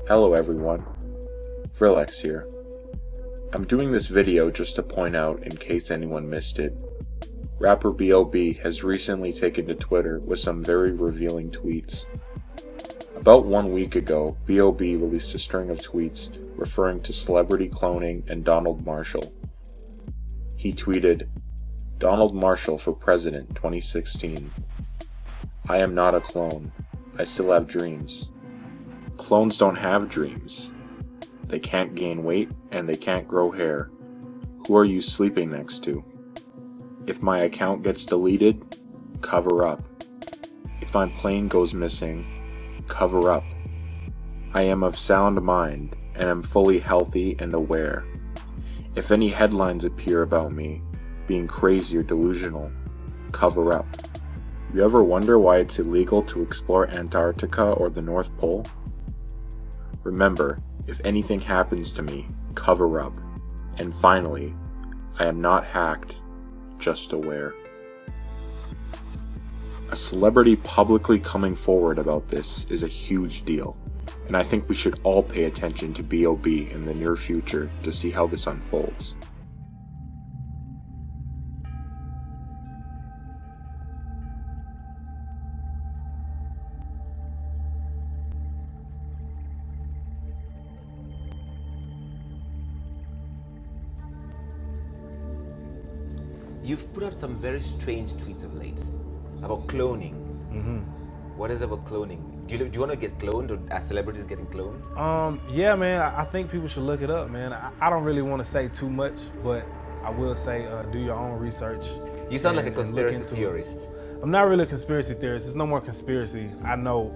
Hello everyone, Vrillex here. I'm doing this video just to point out in case anyone missed it. Rapper B.o.B has recently taken to Twitter with some very revealing tweets. About 1 week ago, B.o.B released a string of tweets referring to celebrity cloning and Donald Marshall. He tweeted, "Donald Marshall for President 2016. I am not a clone. I still have dreams. Clones don't have dreams. They can't gain weight and they can't grow hair. Who are you sleeping next to? If my account gets deleted, cover up. If my plane goes missing, cover up. I am of sound mind and am fully healthy and aware. If any headlines appear about me being crazy or delusional, cover up. You ever wonder why it's illegal to explore Antarctica or the North Pole? Remember, if anything happens to me, cover up. And finally, I am not hacked, just aware." A celebrity publicly coming forward about this is a huge deal, and I think we should all pay attention to B.o.B in the near future to see how this unfolds. You've put out some very strange tweets of late about cloning. What is it about cloning? Do you want to get cloned, or are celebrities getting cloned? Yeah, man, I think people should look it up, man. I don't really want to say too much, but I will say do your own research. You sound like a and look conspiracy into it. theorist. I'm not really a conspiracy theorist. There's no more conspiracy. I know.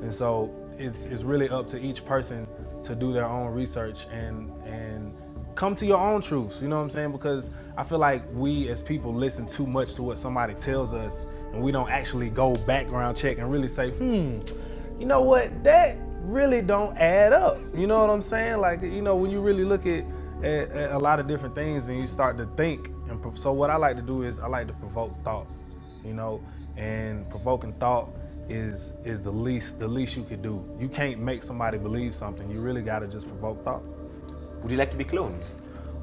And so it's really up to each person to do their own research and come to your own truths, you know what I'm saying? Because I feel like we as people listen too much to what somebody tells us, and we don't actually go background check and really say, you know what, that really don't add up. You know what I'm saying? Like, you know, when you really look at a lot of different things and you start to think, and so what I like to do is I like to provoke thought, you know, and provoking thought is the least you could do. You can't make somebody believe something. You really got to just provoke thought. Would you like to be cloned?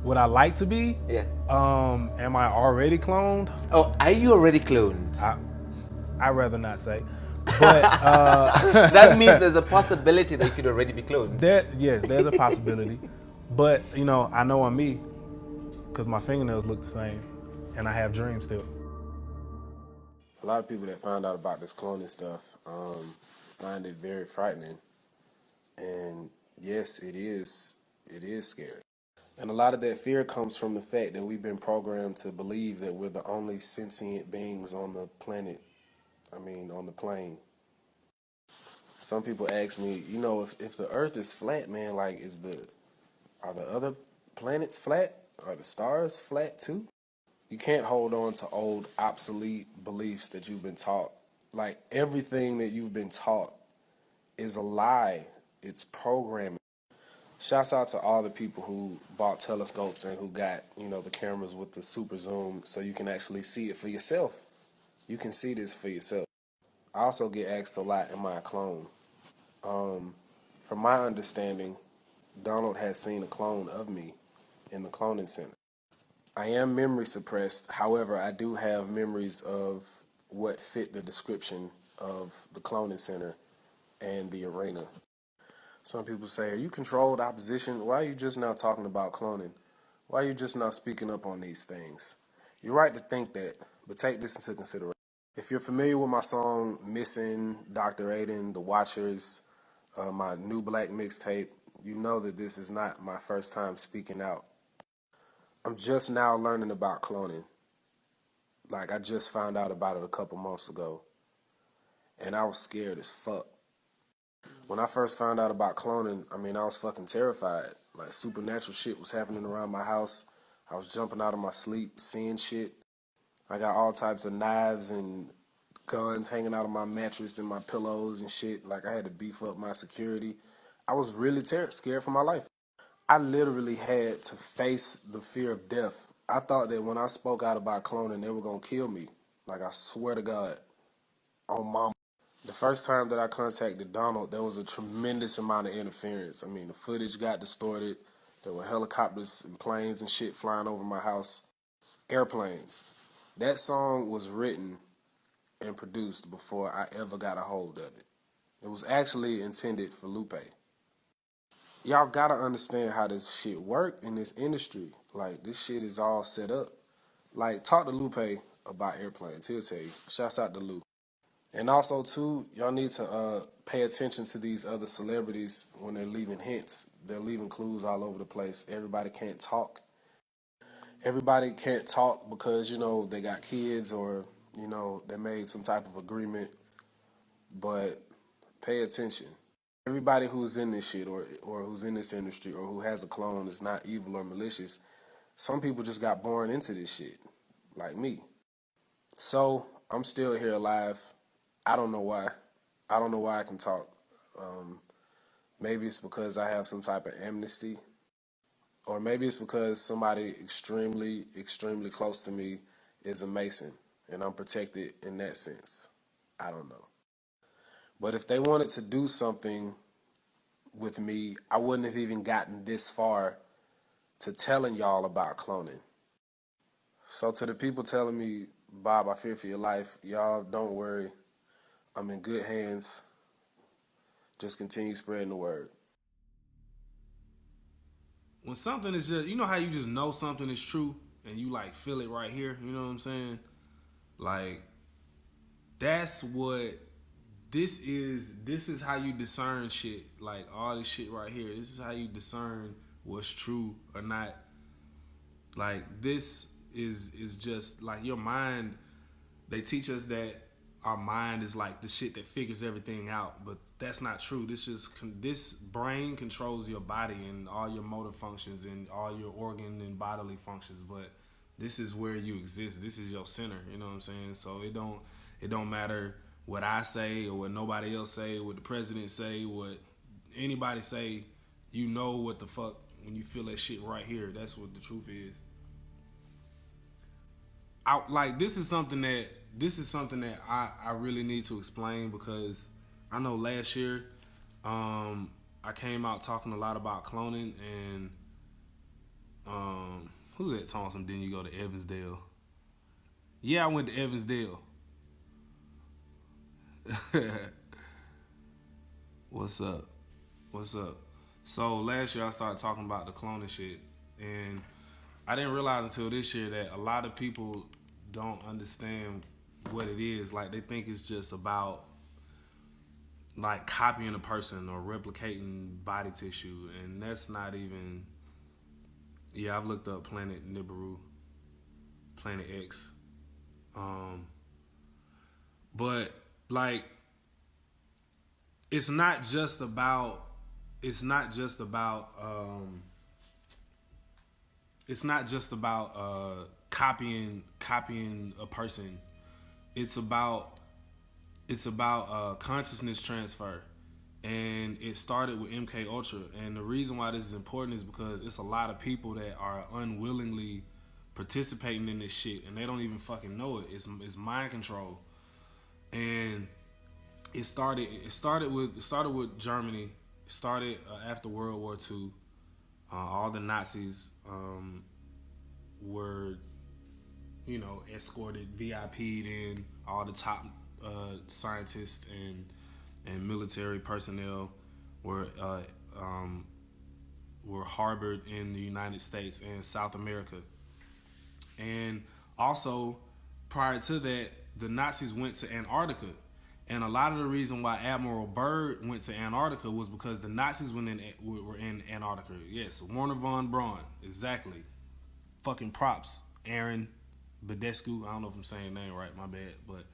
Would I like to be? Yeah. Am I already cloned? Oh, are you already cloned? I'd rather not say. But That means there's a possibility that you could already be cloned. Yes, there's a possibility. But, you know, I know I'm me because my fingernails look the same and I have dreams still. A lot of people that find out about this cloning stuff find it very frightening. And yes, it is scary. And a lot of that fear comes from the fact that we've been programmed to believe that we're the only sentient beings on the planet. On the plane. Some people ask me, you know, if the Earth is flat, man, like, are the other planets flat? Are the stars flat too? You can't hold on to old, obsolete beliefs that you've been taught. Like, everything that you've been taught is a lie. It's programming. Shouts out to all the people who bought telescopes and who got, you know, the cameras with the super zoom so you can actually see it for yourself. You can see this for yourself. I also get asked a lot, am I a clone? From my understanding, Donald has seen a clone of me in the cloning center. I am memory suppressed. However, I do have memories of what fit the description of the cloning center and the arena. Some people say, are you controlled opposition? Why are you just now talking about cloning? Why are you just now speaking up on these things? You're right to think that, but take this into consideration. If you're familiar with my song Missing, Dr. Aiden, The Watchers, my New Black mixtape, you know that this is not my first time speaking out. I'm just now learning about cloning. Like, I just found out about it a couple months ago, and I was scared as fuck. When I first found out about cloning, I was fucking terrified. Like, supernatural shit was happening around my house. I was jumping out of my sleep, seeing shit. I got all types of knives and guns hanging out of my mattress and my pillows and shit. Like, I had to beef up my security. I was really scared for my life. I literally had to face the fear of death. I thought that when I spoke out about cloning, they were going to kill me. Like, I swear to God, on mama. The first time that I contacted Donald, there was a tremendous amount of interference. I mean, the footage got distorted. There were helicopters and planes and shit flying over my house. Airplanes. That song was written and produced before I ever got a hold of it. It was actually intended for Lupe. Y'all gotta understand how this shit work in this industry. Like, this shit is all set up. Like, talk to Lupe about airplanes. He'll tell you. Shouts out to Lou. And also, too, y'all need to pay attention to these other celebrities when they're leaving hints. They're leaving clues all over the place. Everybody can't talk. Everybody can't talk because, you know, they got kids or, you know, they made some type of agreement. But pay attention. Everybody who's in this shit or who's in this industry or who has a clone is not evil or malicious. Some people just got born into this shit, like me. So, I'm still here alive. I don't know why. I don't know why I can talk. Maybe it's because I have some type of amnesty. Or maybe it's because somebody extremely, extremely close to me is a Mason. And I'm protected in that sense. I don't know. But if they wanted to do something with me, I wouldn't have even gotten this far to telling y'all about cloning. So to the people telling me, Bob, I fear for your life, y'all don't worry. I'm in good hands. Just continue spreading the word. When something is just, you know how you just know something is true and you like feel it right here, you know what I'm saying? Like, that's what this is how you discern shit. Like, all this shit right here, this is how you discern what's true or not. Like, this is just like your mind. They teach us that our mind is like the shit that figures everything out, but that's not true. This brain controls your body and all your motor functions and all your organ and bodily functions, but this is where you exist. This is your center, you know what I'm saying? So it don't matter what I say or what nobody else say, what the president say, what anybody say. You know what the fuck when you feel that shit right here. That's what the truth is. This is something that I really need to explain, because I know last year I came out talking a lot about cloning, and who that told some didn't you go to Evansdale? Yeah, I went to Evansdale. What's up? So last year I started talking about the cloning shit, and I didn't realize until this year that a lot of people don't understand what it is. Like, they think it's just about like copying a person or replicating body tissue, and that's not even. Yeah, I've looked up Planet Nibiru, Planet X, but like, it's not just about copying a person. It's about consciousness transfer, and it started with MK Ultra. And the reason why this is important is because it's a lot of people that are unwillingly participating in this shit, and they don't even fucking know it. It's mind control, and it started with Germany. It started after World War II. All the Nazis were, escorted, VIP'd in. All the top scientists and military personnel were harbored in the United States and South America. And also, prior to that, the Nazis went to Antarctica. And a lot of the reason why Admiral Byrd went to Antarctica was because the Nazis were in Antarctica. Yes, Werner von Braun, exactly. Fucking props, Aaron Badescu. I don't know if I'm saying the name right, my bad. But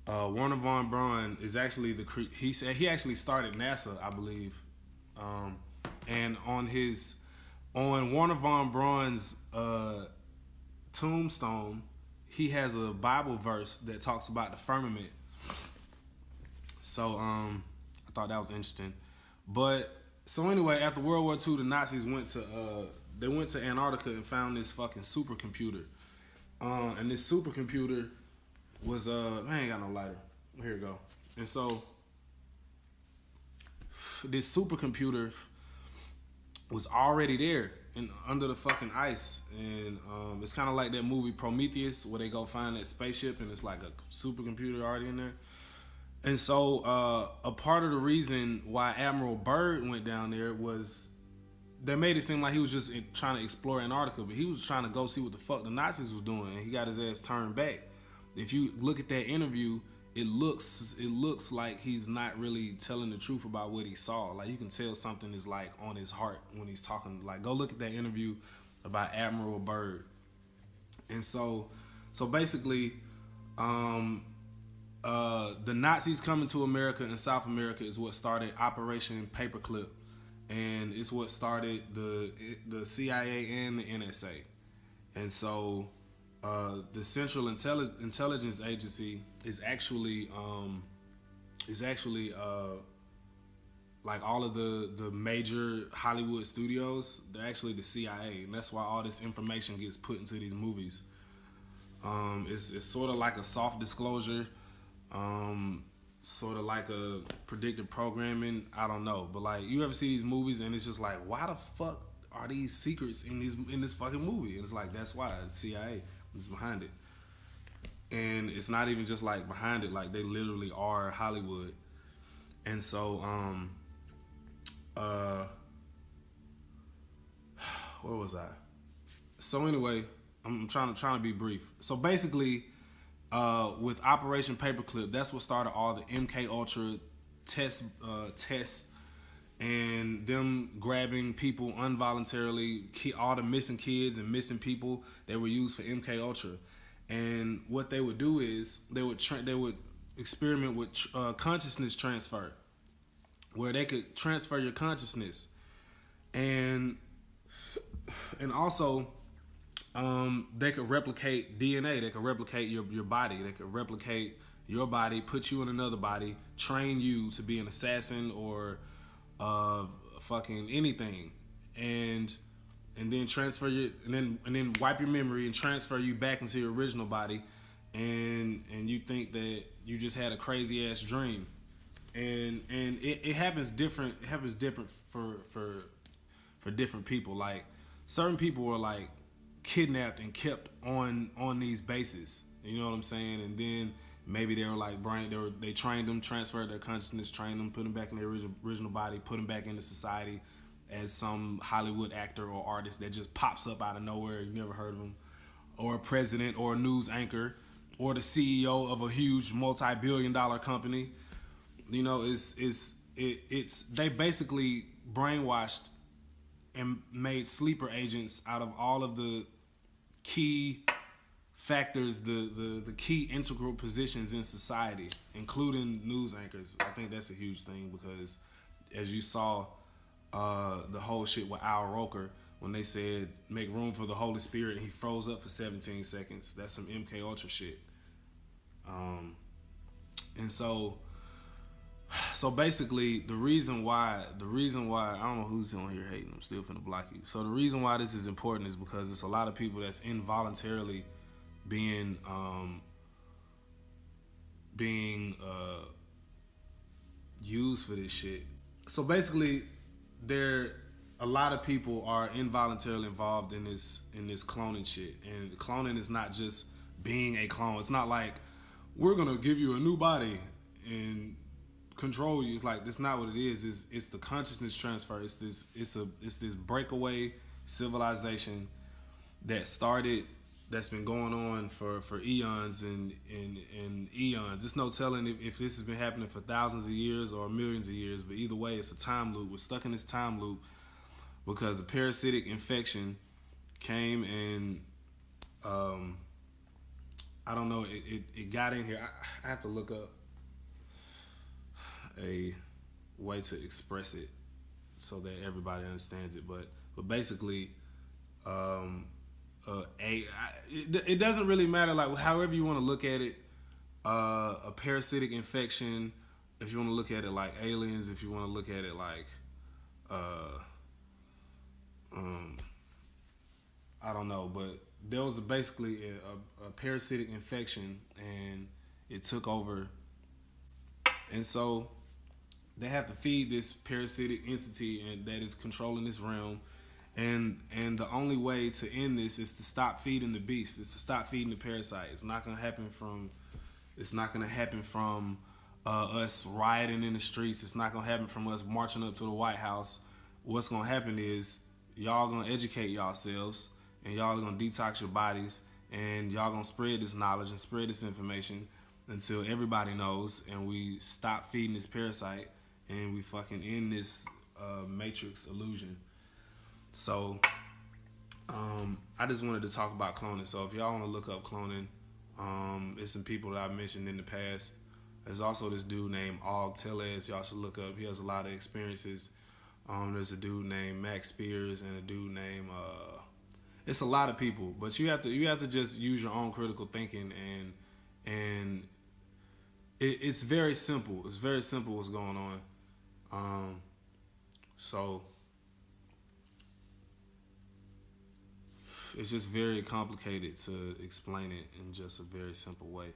Werner von Braun is actually he actually started NASA, I believe. And on Werner von Braun's tombstone, he has a Bible verse that talks about the firmament. So I thought that was interesting. But so anyway, after World War II, the Nazis went to Antarctica and found this fucking supercomputer. And this supercomputer was I ain't got no lighter. Here we go. And so this supercomputer was already there and under the fucking ice. And it's kind of like that movie Prometheus where they go find that spaceship and it's like a supercomputer already in there. And so a part of the reason why Admiral Byrd went down there was they made it seem like he was just trying to explore Antarctica, but he was trying to go see what the fuck the Nazis was doing, and he got his ass turned back. If you look at that interview, it looks like he's not really telling the truth about what he saw. Like you can tell something is like on his heart when he's talking. Like go look at that interview about Admiral Byrd. And so basically, the Nazis coming to America and South America is what started Operation Paperclip, and it's what started the CIA and the NSA. And so the Central Intelligence Agency is actually like all of the major Hollywood studios. They're actually the CIA, and that's why all this information gets put into these movies. It's sort of like a soft disclosure, sort of like a predictive programming. I don't know, but like you ever see these movies and it's just like, why the fuck are these secrets in this fucking movie? And it's like that's why the CIA is behind it, and it's not even just like behind it, like they literally are Hollywood. And so where was I? So anyway, I'm trying to be brief. So basically, with Operation Paperclip, that's what started all the MK Ultra tests, and them grabbing people involuntarily, all the missing kids and missing people that were used for MK Ultra. And what they would do is they would experiment with consciousness transfer, where they could transfer your consciousness, and also they could replicate DNA. They could replicate your body. They could replicate your body, put you in another body, train you to be an assassin or fucking anything, and then transfer you, and then wipe your memory and transfer you back into your original body, and you think that you just had a crazy ass dream, and it happens different. It happens different for different people. Like certain people are like kidnapped and kept on these bases. You know what I'm saying? And then maybe they were like they trained them, transferred their consciousness, trained them, put them back in their original body, put them back into society as some Hollywood actor or artist that just pops up out of nowhere. You never heard of him, or a president, or a news anchor, or the CEO of a huge multi-billion-dollar company. You know, it's they basically brainwashed and made sleeper agents out of all of the key factors, the key integral positions in society, including news anchors. I think that's a huge thing because, as you saw, the whole shit with Al Roker when they said make room for the Holy Spirit and he froze up for 17 seconds. That's some MK Ultra shit. And so basically the reason why I don't know who's on here hating, I'm still finna block you. So the reason why this is important is because it's a lot of people that's involuntarily being used for this shit. So basically a lot of people are involuntarily involved in this cloning shit. And cloning is not just being a clone. It's not like we're gonna give you a new body and control you. It's like that's not what it is. It's the consciousness transfer. It's this breakaway civilization that's been going on for eons and eons. There's no telling if this has been happening for thousands of years or millions of years, but either way, it's a time loop. We're stuck in this time loop because a parasitic infection came and I don't know, it got in here. I have to look up a way to express it so that everybody understands it, but basically it doesn't really matter, like however you want to look at it. A parasitic infection, if you want to look at it like aliens, if you want to look at it like I don't know, but there was basically a parasitic infection and it took over And so they have to feed this parasitic entity and that is controlling this realm. And the only way to end this is to stop feeding the beast. It's to stop feeding the parasite. It's not gonna happen from us rioting in the streets. It's not gonna happen from us marching up to the White House. What's gonna happen is y'all gonna educate yourselves and y'all are gonna detox your bodies and y'all gonna spread this knowledge and spread this information until everybody knows, and we stop feeding this parasite and we fucking end this matrix illusion. So I just wanted to talk about cloning. So if y'all want to look up cloning, it's some people that I've mentioned in the past. There's also this dude named Al Tellez. Y'all should look up. He has a lot of experiences. There's a dude named Max Spears and a dude named it's a lot of people. But you have to just use your own critical thinking, and it's very simple. It's very simple what's going on. So it's just very complicated to explain it in just a very simple way.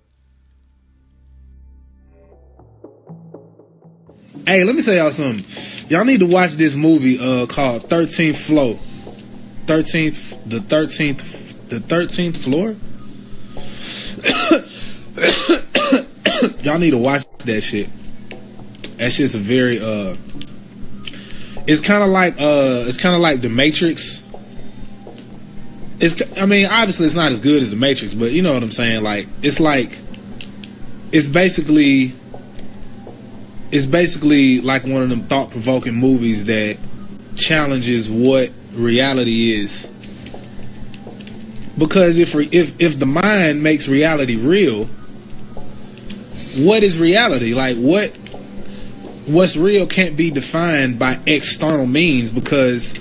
Hey, let me tell y'all something. Y'all need to watch this movie called 13th Floor. The 13th Floor? Y'all need to watch that shit. That shit's a very it's kind of like The Matrix. I mean, obviously it's not as good as The Matrix, but you know what I'm saying? It's basically like one of them thought-provoking movies that challenges what reality is. Because if the mind makes reality real, what is reality? Like what's real can't be defined by external means, because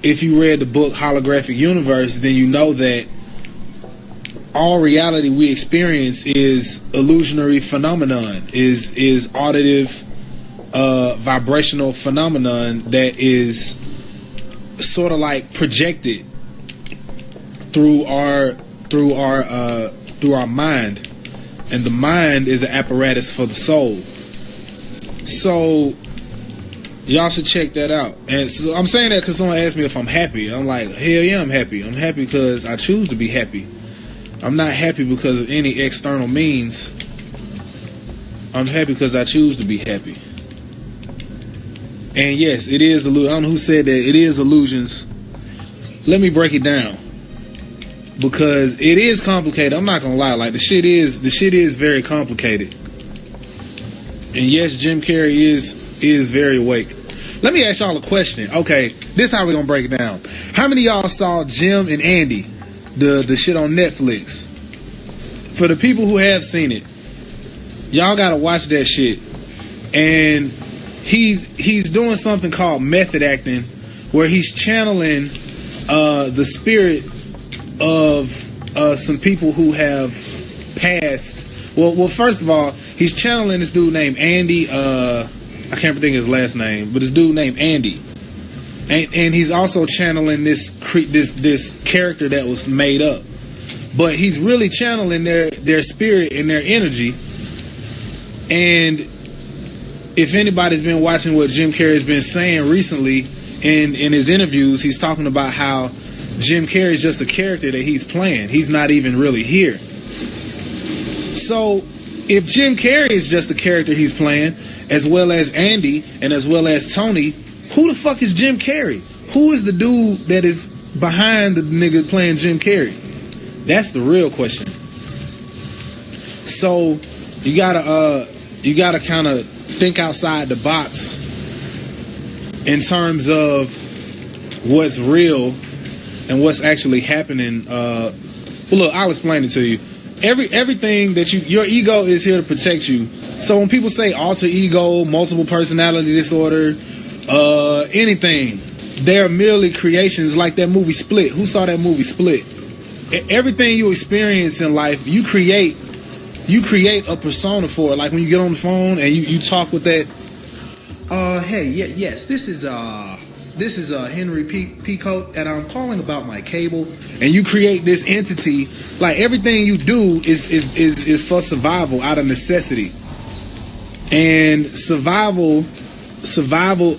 if you read the book Holographic Universe, then you know that all reality we experience is illusionary phenomenon, is auditive, vibrational phenomenon that is sort of like projected through our mind, and the mind is an apparatus for the soul. So y'all should check that out. And so I'm saying that because someone asked me if I'm happy. I'm like, hell yeah, I'm happy. I'm happy because I choose to be happy. I'm not happy because of any external means. I'm happy because I choose to be happy. And yes, it is illusion. I don't know who said that. It is illusions. Let me break it down, because it is complicated. I'm not gonna lie. Like the shit is very complicated. And yes, Jim Carrey is very awake. Let me ask y'all a question. Okay, this is how we're gonna break it down. How many of y'all saw Jim and Andy, the shit on Netflix? For the people who have seen it, y'all gotta watch that shit. And he's doing something called method acting, where he's channeling the spirit of some people who have passed. Well, first of all, he's channeling this dude named Andy. I can't think his last name, but this dude named Andy, and he's also channeling this character that was made up. But he's really channeling their spirit and their energy. And if anybody's been watching what Jim Carrey's been saying recently in his interviews, he's talking about how Jim Carrey is just a character that he's playing. He's not even really here. So if Jim Carrey is just a character he's playing, as well as Andy and as well as Tony, who the fuck is Jim Carrey? Who is the dude that is behind the nigga playing Jim Carrey? That's the real question. So you gotta kind of think outside the box in terms of what's real and what's actually happening. Well, look, I'll explain it to you. Everything that your ego is here to protect you. So when people say alter ego, multiple personality disorder, anything, they're merely creations, like that movie Split. Who saw that movie Split? Everything you experience in life, you create a persona for it. Like when you get on the phone and you talk with that. Hey, yes, this is Henry Peacoat, and I'm calling about my cable. And you create this entity. Like everything you do is for survival, out of necessity. And survival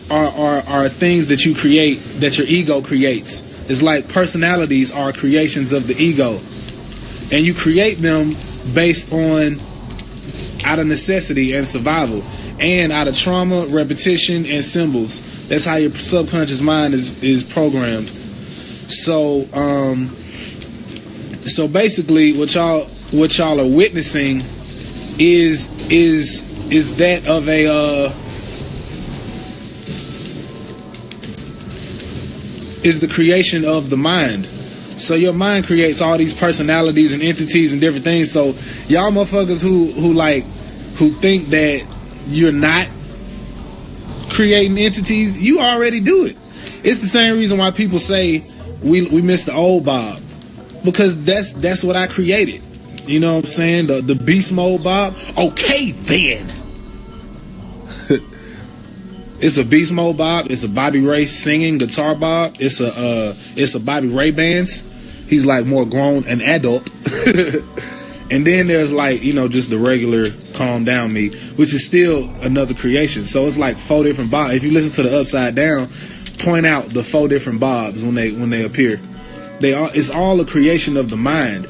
are things that you create, that your ego creates. It's like personalities are creations of the ego, and you create them based on out of necessity and survival, and out of trauma, repetition, and symbols. That's how your subconscious mind is programmed. So so basically what y'all are witnessing is that of a is the creation of the mind. So your mind creates all these personalities and entities and different things. So y'all motherfuckers who think that you're not creating entities, you already do it. It's the same reason why people say we miss the old Bob, because that's what I created. You know what I'm saying? The beast mode Bob. Okay then. It's a beast mode Bob. It's a Bobby Ray singing guitar Bob. It's a Bobby Ray bands. He's like more grown and adult. And then there's like, you know, just the regular calm down me, which is still another creation. So it's like 4 different Bobs. If you listen to the Upside Down, point out the 4 different Bobs when they appear. It's all a creation of the mind.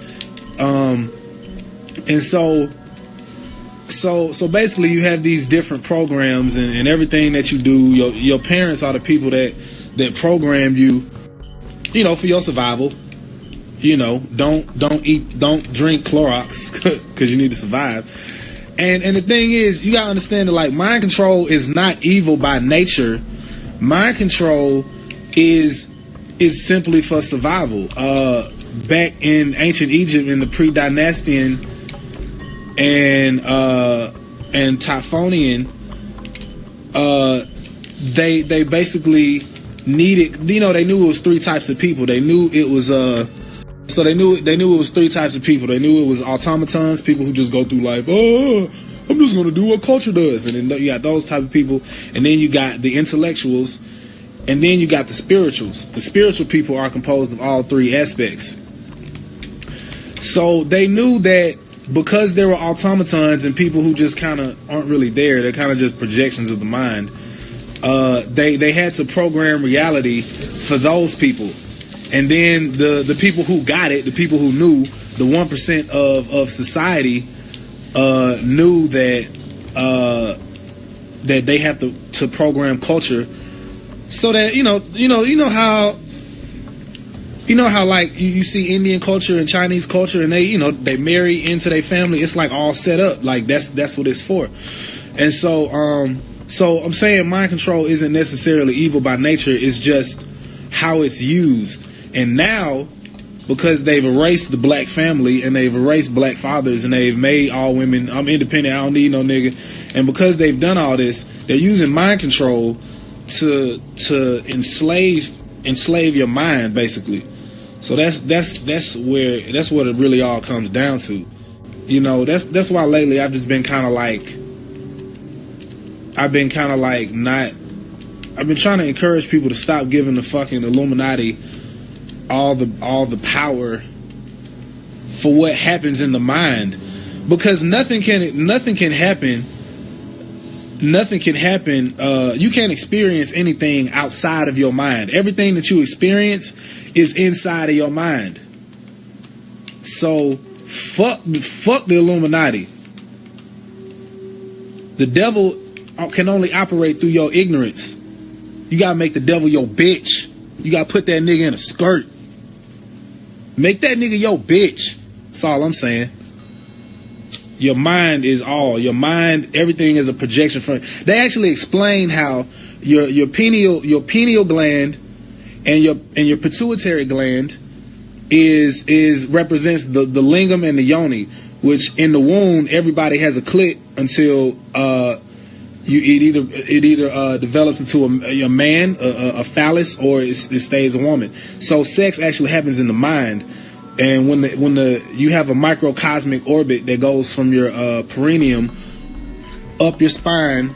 And so basically you have these different programs and everything that you do. Your parents are the people that program you, you know, for your survival. You know, don't drink Clorox because you need to survive. And the thing is, you gotta understand that like mind control is not evil by nature. Mind control is simply for survival. Back in ancient Egypt, in the pre-Dynastian and Typhonian, they basically needed, you know, they knew it was 3 types of people. They knew it was so they knew it was 3 types of people. They knew it was automatons, people who just go through life, oh, I'm just gonna do what culture does. And then you got those type of people, and then you got the intellectuals, and then you got the spirituals. The spiritual people are composed of all 3 aspects. So they knew that because there were automatons and people who just kind of aren't really there, they're kind of just projections of the mind, they had to program reality for those people. And then the people who got it, the people who knew, the 1% of society knew that they have to program culture so that you know how like you see Indian culture and Chinese culture, and they marry into their family. It's like all set up. Like that's what it's for. And so I'm saying mind control isn't necessarily evil by nature. It's just how it's used. And now, because they've erased the black family and they've erased black fathers and they've made all women, I'm independent, I don't need no nigga. And because they've done all this, they're using mind control to enslave your mind, basically. So that's what it really all comes down to. You know, that's why lately I've been trying to encourage people to stop giving the fucking Illuminati all the power for what happens in the mind, because nothing can happen. You can't experience anything outside of your mind. Everything that you experience is inside of your mind. So fuck the Illuminati. The devil can only operate through your ignorance. You gotta make the devil your bitch. You gotta put that nigga in a skirt. Make that nigga your bitch. That's all I'm saying. Your mind is all. Your mind, everything is a projection from. They actually explain how your pineal gland and your pituitary gland is represents the lingam and the yoni, which in the womb everybody has a clit until it either develops into a man, a phallus, or it stays a woman. So sex actually happens in the mind, and when you have a microcosmic orbit that goes from your perineum up your spine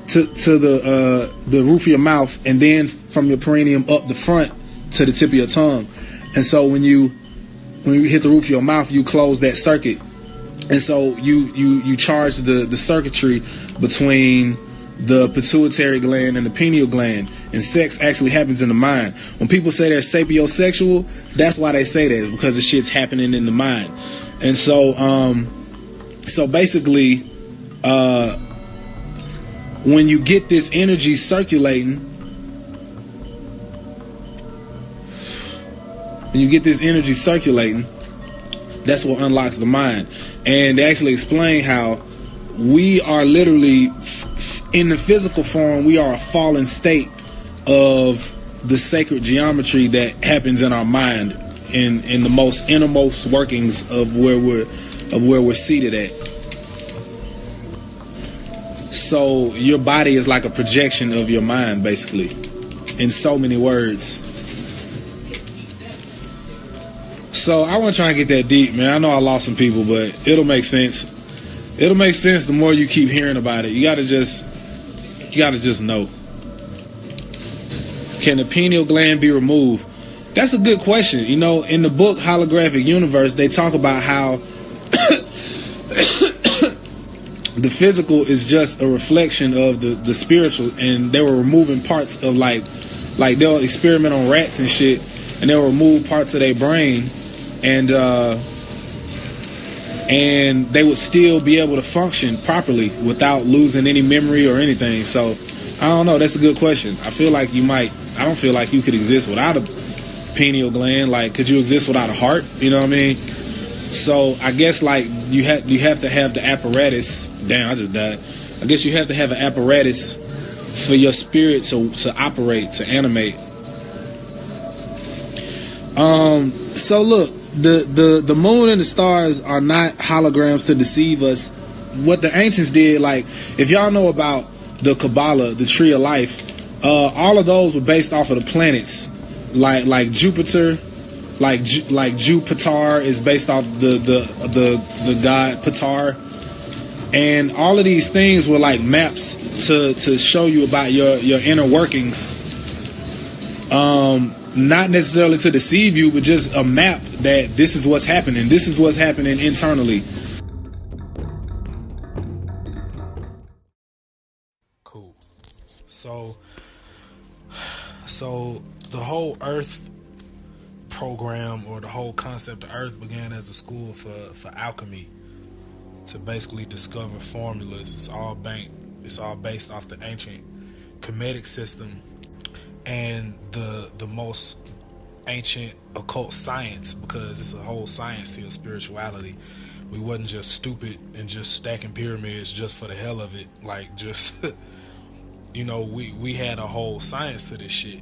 to the roof of your mouth, and then from your perineum up the front to the tip of your tongue. And so when you hit the roof of your mouth, you close that circuit. And so you charge the circuitry between the pituitary gland and the pineal gland, and sex actually happens in the mind. When people say they're sapiosexual, that's why they say that, is because the shit's happening in the mind. And so so basically when you get this energy circulating, that's what unlocks the mind. And they actually explain how we are literally, in the physical form, we are a fallen state of the sacred geometry that happens in our mind, in the most innermost workings of where we're seated at. So your body is like a projection of your mind, basically, in so many words. So I wasn't trying to get that deep, man. I know I lost some people, but it'll make sense. It'll make sense the more you keep hearing about it. You gotta just know. Can the pineal gland be removed? That's a good question. You know, in the book Holographic Universe, they talk about how the physical is just a reflection of the spiritual, and they were removing parts of like they'll experiment on rats and shit, and they'll remove parts of their brain, and they would still be able to function properly without losing any memory or anything. So I don't know. That's a good question. I feel like you might. I don't feel like you could exist without a pineal gland. Like, could you exist without a heart? You know what I mean? So I guess like you have to have the apparatus. Damn, I just died. I guess you have to have an apparatus for your spirit to operate, to animate. So look, the moon and the stars are not holograms to deceive us. What the ancients did, like, if y'all know about the Kabbalah, the tree of life, all of those were based off of the planets, like Jupiter, like Jupiter is based off the god Ptah, and all of these things were like maps to show you about your inner workings. Not necessarily to deceive you, but just a map that this is what's happening. This is what's happening internally. Cool. So the whole Earth program, or the whole concept of Earth, began as a school for alchemy, to basically discover formulas. It's all based off the ancient Kemetic system and the most ancient occult science, because it's a whole science to spirituality. We wasn't just stupid and just stacking pyramids just for the hell of it. Like, just you know, we had a whole science to this shit.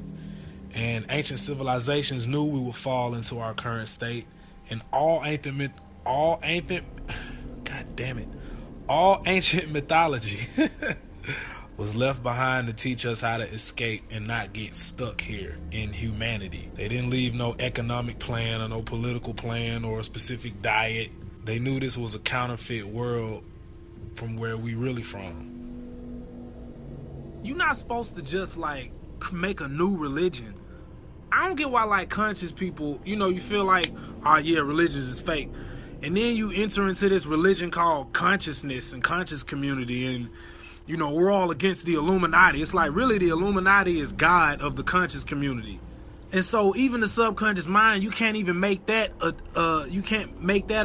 And ancient civilizations knew we would fall into our current state, and all ancient mythology was left behind to teach us how to escape and not get stuck here in humanity. They didn't leave no economic plan or no political plan or a specific diet. They knew this was a counterfeit world from where we really from. You're not supposed to just like make a new religion. I don't get why like conscious people, you know, you feel like, oh yeah, religion is fake. And then you enter into this religion called consciousness and conscious community, and you know, we're all against the Illuminati. It's like, really, the Illuminati is God of the conscious community. And so even the subconscious mind, you can't even make that a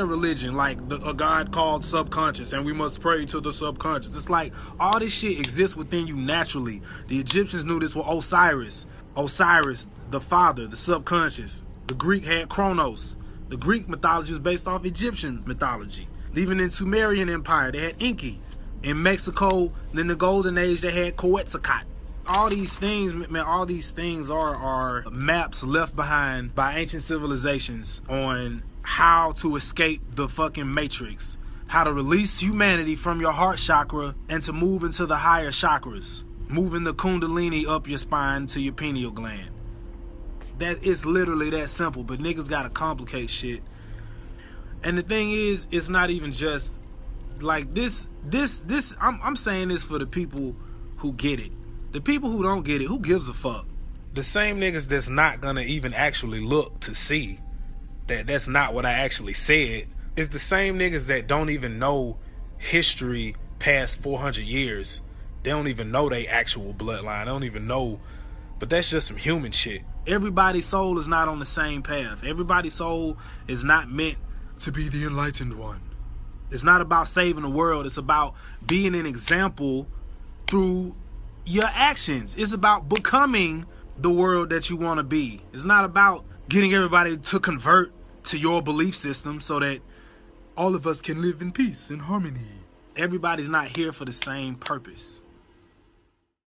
religion, like a God called subconscious, and we must pray to the subconscious. It's like all this shit exists within you naturally. The Egyptians knew this with Osiris, the father, the subconscious. The Greek had Kronos. The Greek mythology was based off Egyptian mythology. Even in Sumerian Empire, they had Enki. In Mexico, in the Golden Age, they had Quetzalcoatl. All these things, man, all these things are maps left behind by ancient civilizations on how to escape the fucking matrix, how to release humanity from your heart chakra and to move into the higher chakras, moving the kundalini up your spine to your pineal gland. That is literally that simple, but niggas gotta complicate shit. And the thing is, it's not even just like this. I'm saying this for the people who get it. The people who don't get it, who gives a fuck? The same niggas that's not gonna even actually look to see that that's not what I actually said, It's the same niggas that don't even know history past 400 years. They don't even know they actual bloodline. They don't even know. But that's just some human shit. Everybody's soul is not on the same path. Everybody's soul is not meant to be the enlightened one. It's not about saving the world. It's about being an example through your actions. It's about becoming the world that you want to be. It's not about getting everybody to convert to your belief system so that all of us can live in peace and harmony. Everybody's not here for the same purpose.